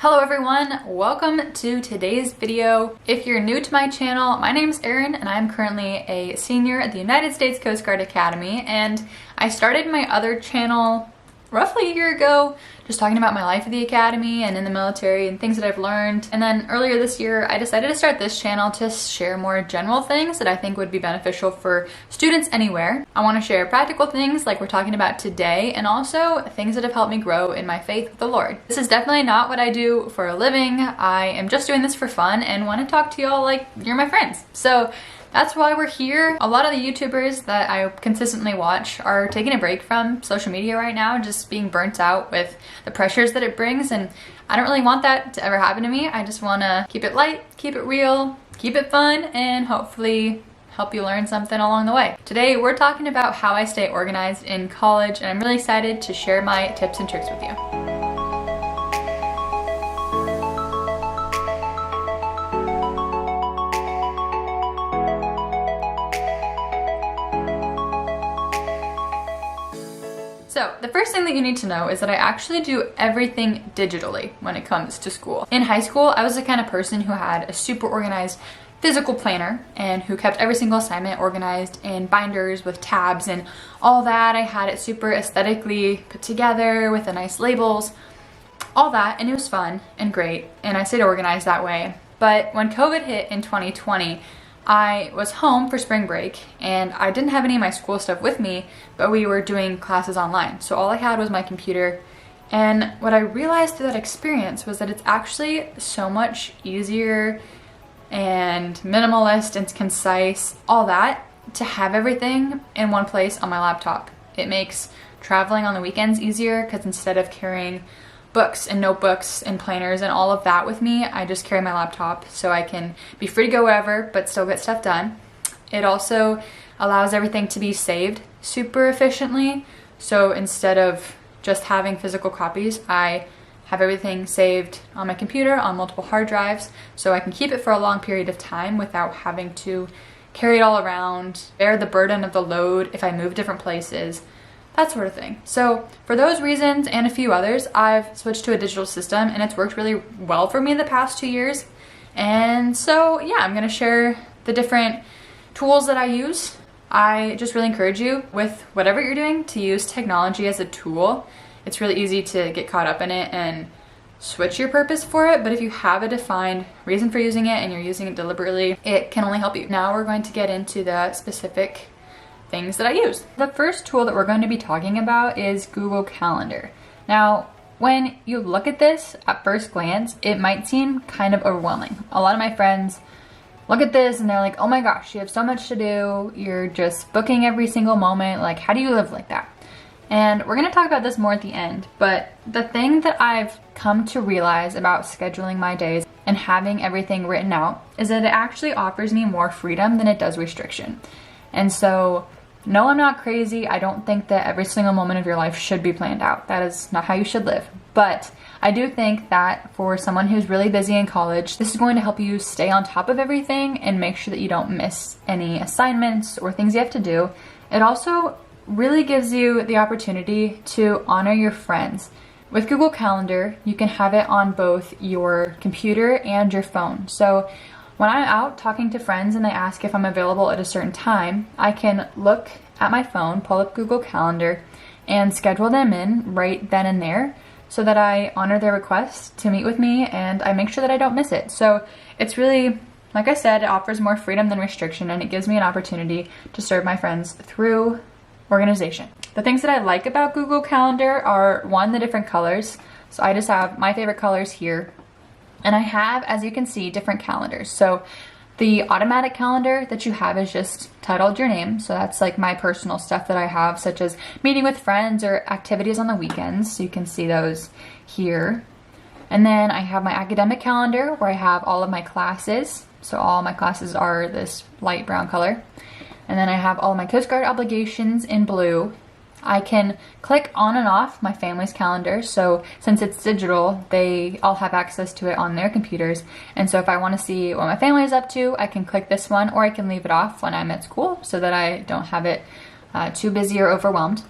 Hello everyone, welcome to today's video. If you're new to my channel, my name is Erin and I'm currently a senior at the United States Coast Guard Academy, and I started my other channel roughly a year ago, just talking about my life at the academy and in the military and things that I've learned. And then earlier this year, I decided to start this channel to share more general things that I think would be beneficial for students anywhere. I want to share practical things like we're talking about today, and also things that have helped me grow in my faith with the Lord. This is definitely not what I do for a living. I am just doing this for fun and want to talk to y'all like you're my friends. So that's why we're here. A lot of the YouTubers that I consistently watch are taking a break from social media right now, just being burnt out with the pressures that it brings, and I don't really want that to ever happen to me. I just want to keep it light, keep it real, keep it fun, and hopefully help you learn something along the way. Today we're talking about how I stay organized in college, and I'm really excited to share my tips and tricks with you. So the first thing that you need to know is that I actually do everything digitally when it comes to school. In high school, I was the kind of person who had a super organized physical planner and who kept every single assignment organized in binders with tabs and all that. I had it super aesthetically put together with the nice labels, all that, and it was fun and great, and I stayed organized that way. But when COVID hit in 2020, I was home for spring break and I didn't have any of my school stuff with me, but we were doing classes online. So all I had was my computer. And what I realized through that experience was that it's actually so much easier and minimalist and concise, all that, to have everything in one place on my laptop. It makes traveling on the weekends easier because instead of carrying books and notebooks and planners and all of that with me, I just carry my laptop so I can be free to go wherever but still get stuff done. It also allows everything to be saved super efficiently. So instead of just having physical copies, I have everything saved on my computer on multiple hard drives so I can keep it for a long period of time without having to carry it all around, bear the burden of the load if I move different places, that sort of thing. So for those reasons and a few others, I've switched to a digital system and it's worked really well for me the past 2 years. And so yeah, I'm gonna share the different tools that I use. I just really encourage you with whatever you're doing to use technology as a tool. It's really easy to get caught up in it and switch your purpose for it, but if you have a defined reason for using it and you're using it deliberately, it can only help you. Now we're going to get into the specific things that I use. The first tool that we're going to be talking about is Google Calendar. Now, when you look at this at first glance, it might seem kind of overwhelming. A lot of my friends look at this and they're like, oh my gosh, you have so much to do. You're just booking every single moment. Like, how do you live like that? And we're gonna talk about this more at the end, but the thing that I've come to realize about scheduling my days and having everything written out is that it actually offers me more freedom than it does restriction. And so, no, I'm not crazy. I don't think that every single moment of your life should be planned out. That is not how you should live. But I do think that for someone who's really busy in college, this is going to help you stay on top of everything and make sure that you don't miss any assignments or things you have to do. It also really gives you the opportunity to honor your friends. With Google Calendar, you can have it on both your computer and your phone. So when I'm out talking to friends and they ask if I'm available at a certain time, I can look at my phone, pull up Google Calendar, and schedule them in right then and there so that I honor their request to meet with me and I make sure that I don't miss it. So it's really, like I said, it offers more freedom than restriction, and it gives me an opportunity to serve my friends through organization. The things that I like about Google Calendar are, one, the different colors. So I just have my favorite colors here. And I have, as you can see, different calendars. So the automatic calendar that you have is just titled your name. So that's like my personal stuff that I have, such as meeting with friends or activities on the weekends. So you can see those here. And then I have my academic calendar where I have all of my classes. So all my classes are this light brown color. And then I have all of my Coast Guard obligations in blue. I can click on and off my family's calendar, so since it's digital, they all have access to it on their computers. And so if I want to see what my family is up to, I can click this one, or I can leave it off when I'm at school so that I don't have it too busy or overwhelmed.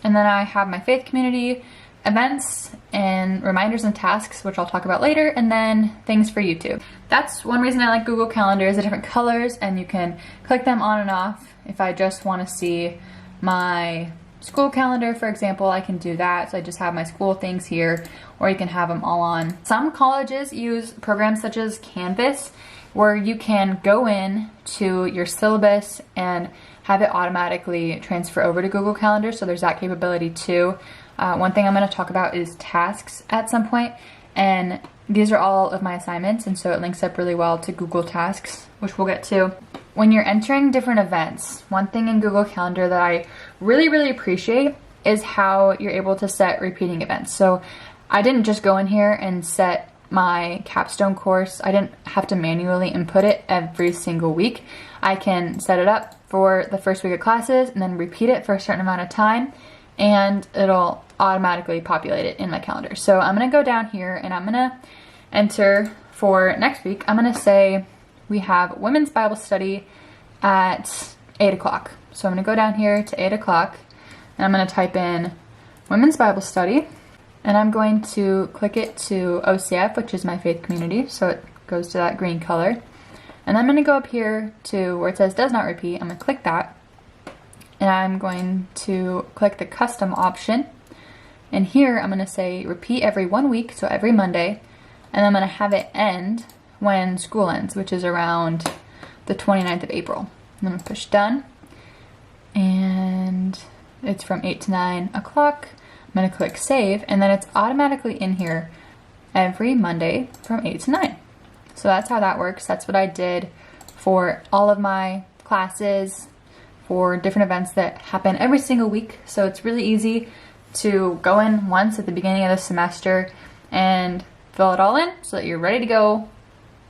And then I have my faith community events and reminders and tasks, which I'll talk about later, and then things for YouTube. That's one reason I like Google Calendar, is the different colors, and you can click them on and off. If I just want to see my school calendar, for example, I can do that. So I just have my school things here, or you can have them all on. Some colleges use programs such as Canvas, where you can go in to your syllabus and have it automatically transfer over to Google Calendar. So there's that capability too. One thing I'm going to talk about is tasks at some point, and these are all of my assignments, and so it links up really well to Google Tasks, which we'll get to. When you're entering different events, one thing in Google Calendar that I really appreciate is how you're able to set repeating events. So I didn't just go in here and set my capstone course. I didn't have to manually input it every single week. I can set it up for the first week of classes and then repeat it for a certain amount of time, and it'll automatically populate it in my calendar. So I'm gonna go down here and I'm gonna enter for next week. I'm gonna say we have women's Bible study at 8 o'clock. So I'm gonna go down here to 8 o'clock and I'm gonna type in women's Bible study, and I'm going to click it to OCF, which is my faith community. So it goes to that green color. And I'm gonna go up here to where it says does not repeat. I'm gonna click that. And I'm going to click the custom option. And here I'm gonna say repeat every 1 week, so every Monday. And I'm gonna have it end when school ends, which is around the 29th of April. I'm gonna push done. And it's from 8 to 9 o'clock. I'm gonna click save, and then it's automatically in here every Monday from 8 to 9. So that's how that works. That's what I did for all of my classes, for different events that happen every single week. So it's really easy to go in once at the beginning of the semester and fill it all in so that you're ready to go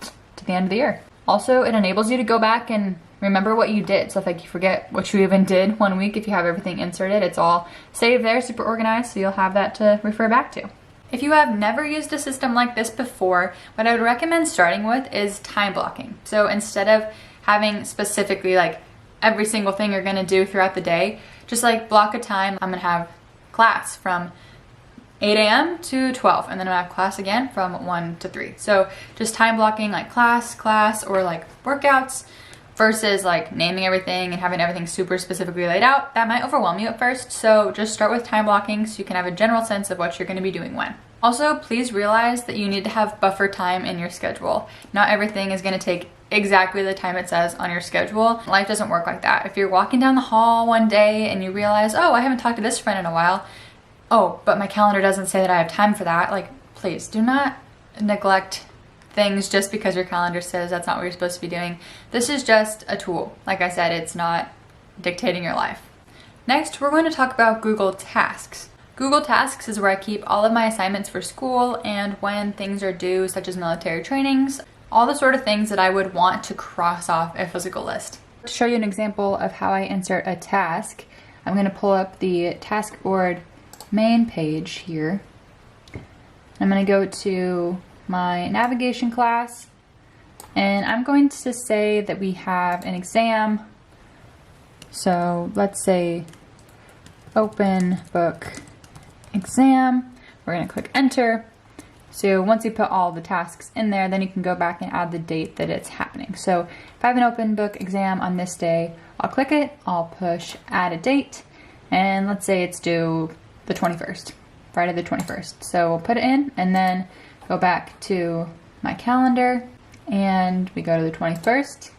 to the end of the year. Also, it enables you to go back and remember what you did. So if like you forget what you even did 1 week, if you have everything inserted, it's all saved there, super organized, so you'll have that to refer back to. If you have never used a system like this before, what I would recommend starting with is time blocking. So instead of having specifically like every single thing you're gonna do throughout the day, just like block a time. I'm gonna have class from 8 a.m. to 12, and then I'm gonna have class again from 1 to 3. So just time blocking like class, or like workouts, versus like naming everything and having everything super specifically laid out. That might overwhelm you at first, so just start with time blocking so you can have a general sense of what you're gonna be doing when. Also, please realize that you need to have buffer time in your schedule. Not everything is gonna take exactly the time it says on your schedule. Life doesn't work like that. If you're walking down the hall one day and you realize, oh, I haven't talked to this friend in a while, oh, but my calendar doesn't say that I have time for that, like, please do not neglect things just because your calendar says that's not what you're supposed to be doing. This is just a tool. Like I said, it's not dictating your life. Next, we're going to talk about Google Tasks. Google Tasks is where I keep all of my assignments for school and when things are due, such as military trainings, all the sort of things that I would want to cross off a physical list. To show you an example of how I insert a task, I'm going to pull up the task board main page here. I'm going to go to my navigation class, and I'm going to say that we have an exam. So let's say open book exam. We're going to click enter. So once you put all the tasks in there, then you can go back and add the date that it's happening. So if I have an open book exam on this day, I'll click it, I'll push add a date, and let's say it's due the 21st, Friday the 21st. So we'll put it in and then go back to my calendar, and we go to the 21st,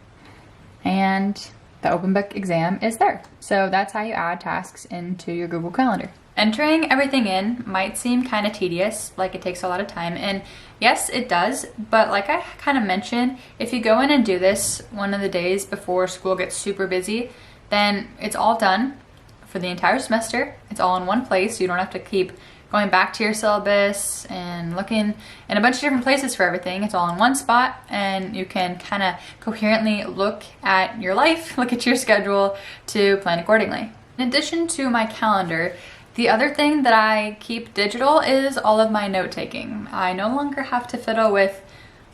and the open book exam is there. So that's how you add tasks into your Google Calendar. Entering everything in might seem kind of tedious, like it takes a lot of time, and yes, it does, but like I kind of mentioned, if you go in and do this one of the days before school gets super busy, then it's all done for the entire semester. It's all in one place, so you don't have to keep going back to your syllabus and looking in a bunch of different places for everything. It's all in one spot, and you can kind of coherently look at your life, look at your schedule to plan accordingly. In addition to my calendar, the other thing that I keep digital is all of my note taking. I no longer have to fiddle with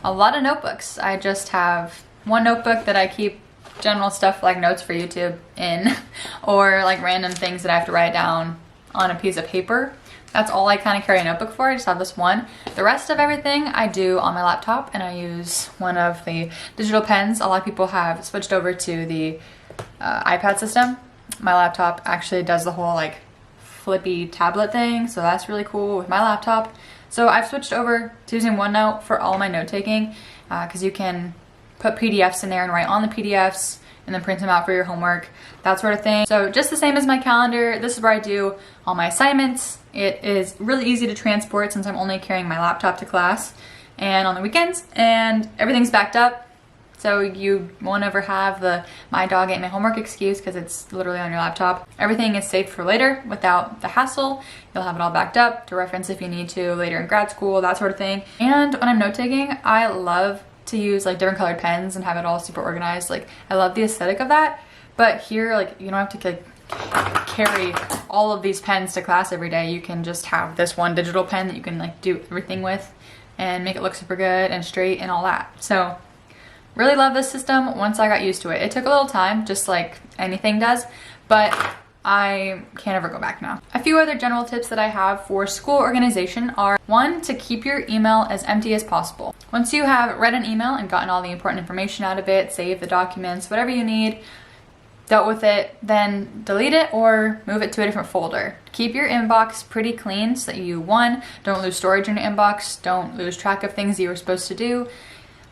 a lot of notebooks. I just have one notebook that I keep general stuff like notes for YouTube in, or like random things that I have to write down on a piece of paper. That's all I kind of carry a notebook for. I just have this one. The rest of everything I do on my laptop, and I use one of the digital pens. A lot of people have switched over to the iPad system. My laptop actually does the whole like flippy tablet thing, so that's really cool with my laptop. So I've switched over to using OneNote for all my note taking because you can put PDFs in there and write on the PDFs and then print them out for your homework, that sort of thing. So just the same as my calendar, this is where I do all my assignments. It is really easy to transport since I'm only carrying my laptop to class and on the weekends, and everything's backed up. So you won't ever have the my dog ate my homework excuse because it's literally on your laptop. Everything is saved for later without the hassle. You'll have it all backed up to reference if you need to later in grad school, that sort of thing. And when I'm note taking, I love to use like different colored pens and have it all super organized. Like I love the aesthetic of that. But here, like you don't have to like carry all of these pens to class every day. You can just have this one digital pen that you can like do everything with and make it look super good and straight and all that. So really love this system once I got used to it. It took a little time, just like anything does, but I can't ever go back now. A few other general tips that I have for school organization are: 1, to keep your email as empty as possible. Once you have read an email and gotten all the important information out of it, saved the documents, whatever you need, dealt with it, then delete it or move it to a different folder. Keep your inbox pretty clean so that you, 1, don't lose storage in your inbox, don't lose track of things you were supposed to do,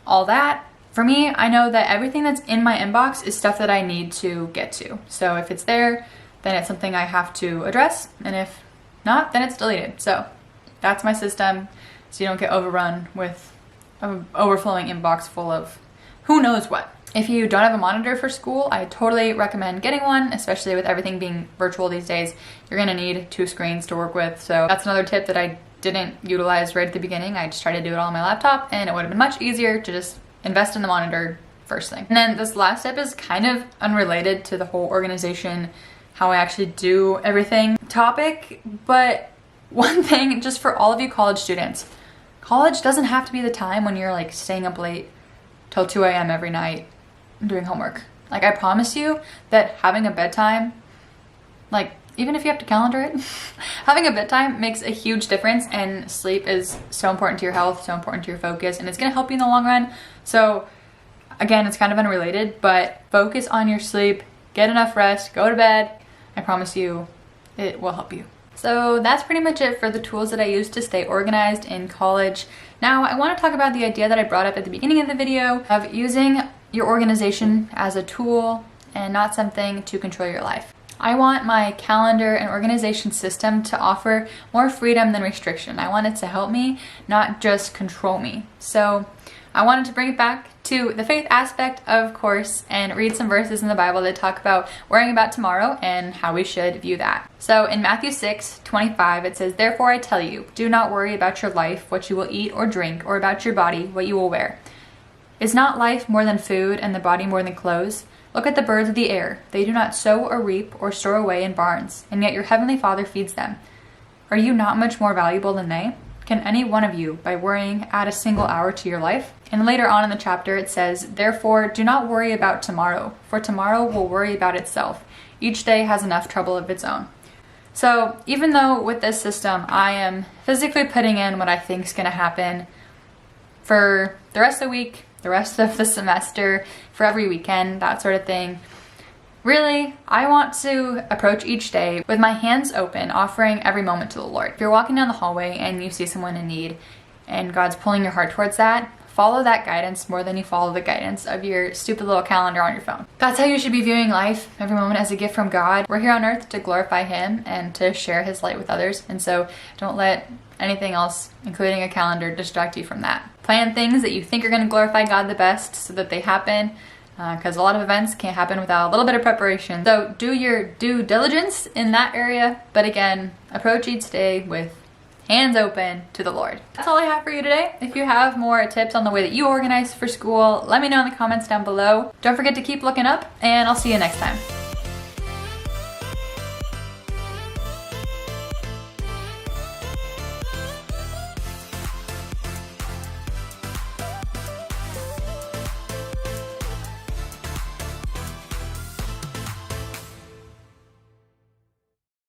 all that. For me, I know that everything that's in my inbox is stuff that I need to get to. So if it's there, then it's something I have to address, and if not, then it's deleted. So that's my system, so you don't get overrun with an overflowing inbox full of who knows what. If you don't have a monitor for school, I totally recommend getting one, especially with everything being virtual these days. You're gonna need 2 screens to work with. So that's another tip that I didn't utilize right at the beginning. I just tried to do it all on my laptop, and it would have been much easier to just invest in the monitor first thing. And then this last step is kind of unrelated to the whole organization, how I actually do everything topic, but one thing just for all of you college students, college doesn't have to be the time when you're like staying up late till 2 a.m. every night doing homework. Like I promise you that having a bedtime, like even if you have to calendar it, having a bedtime makes a huge difference, and sleep is so important to your health, so important to your focus, and it's gonna help you in the long run. So again, it's kind of unrelated, but focus on your sleep, get enough rest, go to bed. I promise you it will help you. So that's pretty much it for the tools that I use to stay organized in college. Now I want to talk about the idea that I brought up at the beginning of the video of using your organization as a tool and not something to control your life. I want my calendar and organization system to offer more freedom than restriction. I want it to help me, not just control me. So I wanted to bring it back to the faith aspect, of course, and read some verses in the Bible that talk about worrying about tomorrow and how we should view that. So in Matthew 6:25, it says, "Therefore I tell you, do not worry about your life, what you will eat or drink, or about your body, what you will wear. Is not life more than food, and the body more than clothes? Look at the birds of the air. They do not sow or reap or store away in barns, and yet your heavenly Father feeds them. Are you not much more valuable than they? Can any one of you, by worrying, add a single hour to your life?" And later on in the chapter it says, "Therefore do not worry about tomorrow, for tomorrow will worry about itself. Each day has enough trouble of its own." So even though with this system I am physically putting in what I think is going to happen for the rest of the week, the rest of the semester, for every weekend, that sort of thing, really, I want to approach each day with my hands open, offering every moment to the Lord. If you're walking down the hallway and you see someone in need and God's pulling your heart towards that, follow that guidance more than you follow the guidance of your stupid little calendar on your phone. That's how you should be viewing life, every moment as a gift from God. We're here on earth to glorify Him and to share His light with others, and so don't let anything else, including a calendar, distract you from that. Plan things that you think are going to glorify God the best so that they happen, because a lot of events can't happen without a little bit of preparation. So do your due diligence in that area, but again, approach each day with hands open to the Lord. That's all I have for you today. If you have more tips on the way that you organize for school, let me know in the comments down below. Don't forget to keep looking up, and I'll see you next time.